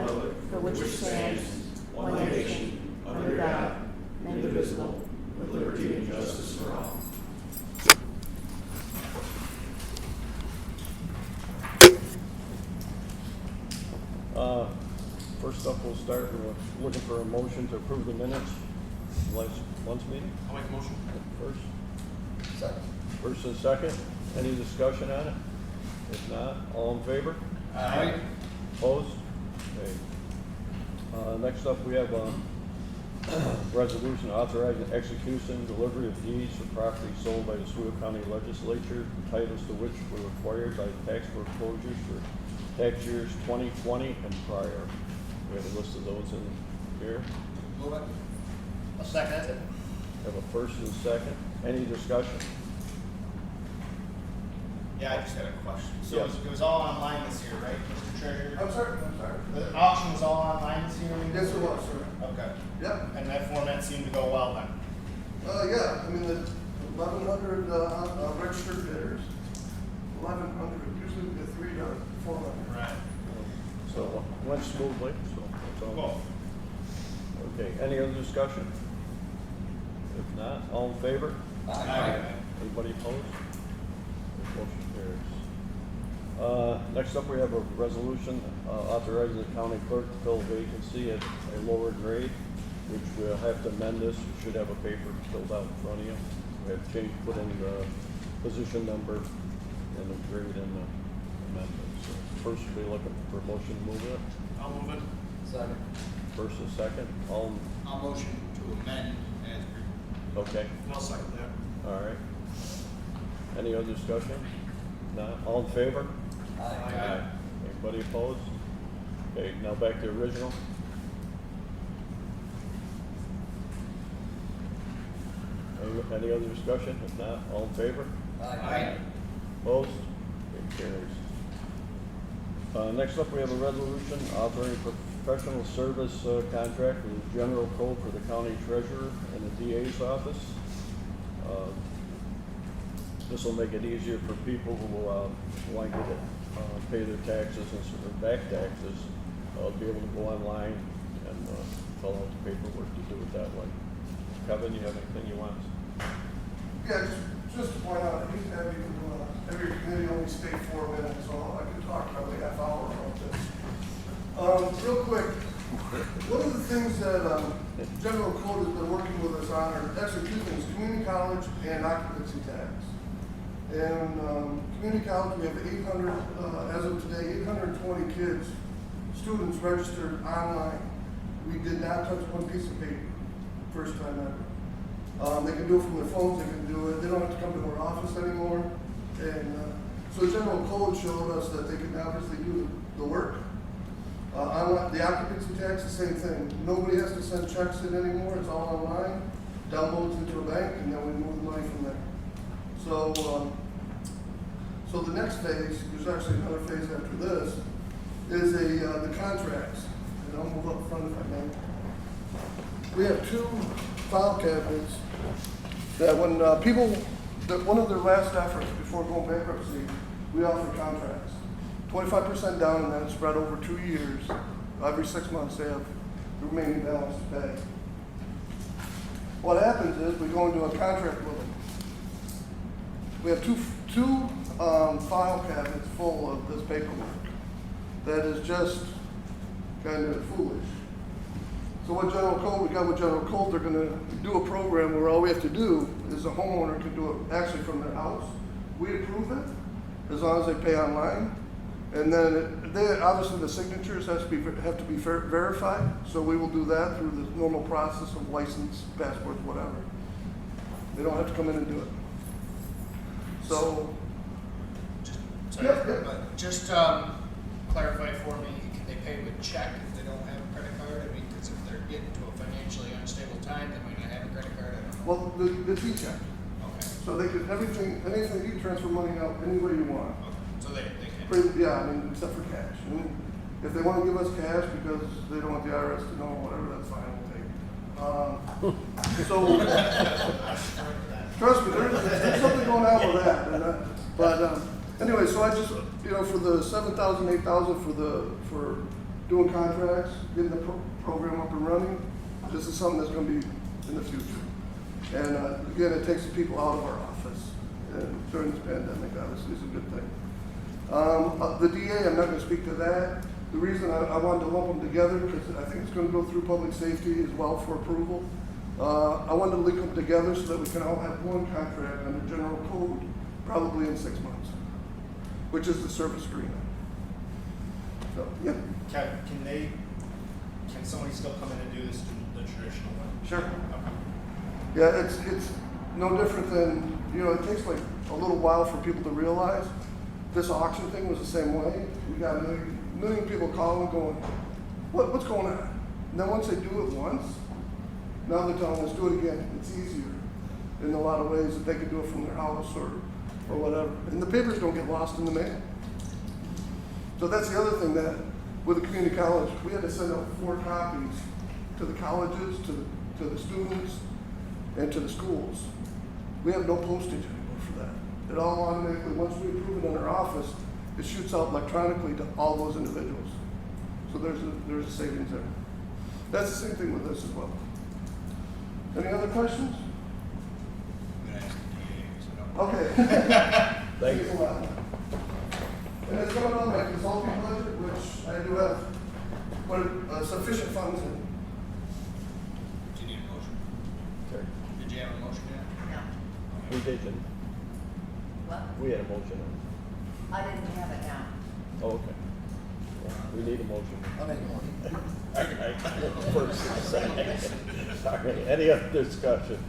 republic for which it stands, one nation, under God, indivisible, with liberty and justice for all. First up, we'll start with looking for a motion to approve the minutes of last month's meeting. I'll make a motion. First. Second. First and second. Any discussion on it? If not, all in favor? Aye. Opposed? Okay. Next up, we have a resolution authorizing execution, delivery of deeds for property sold by the Oswego County Legislature, titles to which were acquired by tax foreclosures for tax years 2020 and prior. We have a list of those in here. Move it. I'll second it. Have a first and second. Any discussion? Yeah, I just had a question. So Yes. it was all online this year, right, Mr. Treasurer? I'm sorry. The auction was all online this year? Yes, it was, sir. Okay. Yep. And that format seemed to go well then? Yeah, I mean, the 1,100 registered bidders, 1,100, usually we get 3 to 400. Right. So went smoothly, so that's all. Cool. Okay, any other discussion? If not, all in favor? Aye. Anybody opposed? Motion carries. Next up, we have a resolution authorizing the county clerk to fill a vacancy at a lower grade, which we'll have to amend this. You should have a paper filled out in front of you. We have changed, put in the position number and the grade in the amendment. So first, we'll be looking for a motion to move it. I'll move it. Second. First and second, all, I'll motion to amend as okay, I'll second that. all right. Any other discussion? Not, all in favor? Aye. Anybody opposed? Okay, now back to original. Any other discussion? If not, all in favor? Aye. Opposed? It carries. Next up, we have a resolution authorizing professional service contract with the general code for the county treasurer and the DA's office. This will make it easier for people who want to pay their taxes and sort of back taxes, be able to go online and fill out the paperwork to do it that way. Kevin, you have anything you want? Yeah, just to point out, I hate to have you, every committee only stay 4 minutes, so I could talk probably half hour about this. Real quick, one of the things that General Code has been working with us on are actually 2 things, community college and occupancy tax. And community college, we have 800, as of today, 820 kids, students registered online. We did not touch one piece of paper, first time ever. They can do it from their phones, they can do it, they don't have to come to our office anymore. And so General Code showed us that they can obviously do the work. The occupancy tax, the same thing. Nobody has to send checks in anymore, it's all online, downloads into a bank, and then we move the money from there. So, so the next phase, there's actually another phase after this, is the contracts. And I'll move up front if I may. We have 2 file cabinets that when one of their last efforts before going bankruptcy, we offer contracts. 25% down and then it's spread over 2 years. Every 6 months they have the remaining balance to pay. What happens is we go into a contract with them. We have two file cabinets full of this paperwork that is just kind of foolish. So what General Code, we got with General Code, they're gonna do a program where all we have to do is a homeowner can do it actually from their house. We approve it as long as they pay online. And then obviously the signatures have to be verified. So we will do that through the normal process of license, passports, whatever. They don't have to come in and do it. So, Just clarify for me, can they pay with check if they don't have a credit card? I mean, because if they're getting to a financially unstable time, they might not have a credit card, I don't know. well, the T-check. Okay. So they could, anything, you can transfer money out any way you want. Okay. So they can. Yeah, I mean, except for cash. I mean, if they want to give us cash because they don't want the IRS to know, whatever, that's fine, we'll take it. So, trust me, there's something going on with that. But anyway, so I just, for the 7,000, 8,000 for doing contracts, getting the program up and running. This is something that's gonna be in the future. And again, it takes the people out of our office. And during this pandemic, obviously, is a good thing. The DA, I'm not gonna speak to that. The reason I wanted to lump them together, because I think it's gonna go through public safety as well for approval. I wanted to link them together so that we can all have one contract under general code, probably in 6 months, which is the service agreement. So, yeah. Can somebody still come in and do this the traditional way? Sure. Okay. Yeah, it's no different than, it takes like a little while for people to realize. This auction thing was the same way. We got a million people calling going, what's going on? And then once they do it once, now they're telling us, do it again. It's easier in a lot of ways that they can do it from their house or whatever. And the papers don't get lost in the mail. So that's the other thing that with the community college, we had to send out 4 copies to the colleges, to the students, and to the schools. We have no postage anymore for that. It all automatically, once we approve it in our office, it shoots out electronically to all those individuals. So there's a savings there. That's the same thing with this as well. Any other questions? I'm gonna ask the DA, so don't. Okay. Thank you. Thanks a lot. And it's going on my consulting budget, which I do have sufficient funds in. Do you need a motion? Okay. Did you have a motion yet? No. We didn't. What? We had a motion. I didn't have it now. Oh, okay. We need a motion. I'll make one. First and second. All right, any other discussion?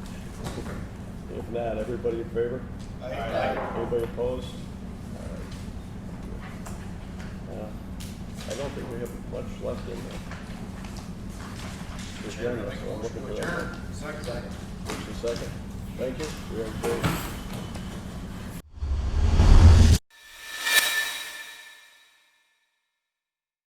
If not, everybody in favor? Aye. Anybody opposed? All right. I don't think we have much left in there. Chairman, Adjourn, make a so I'm motion looking to for that. adjourn. Second. Just a second. Thank you. We are adjourned.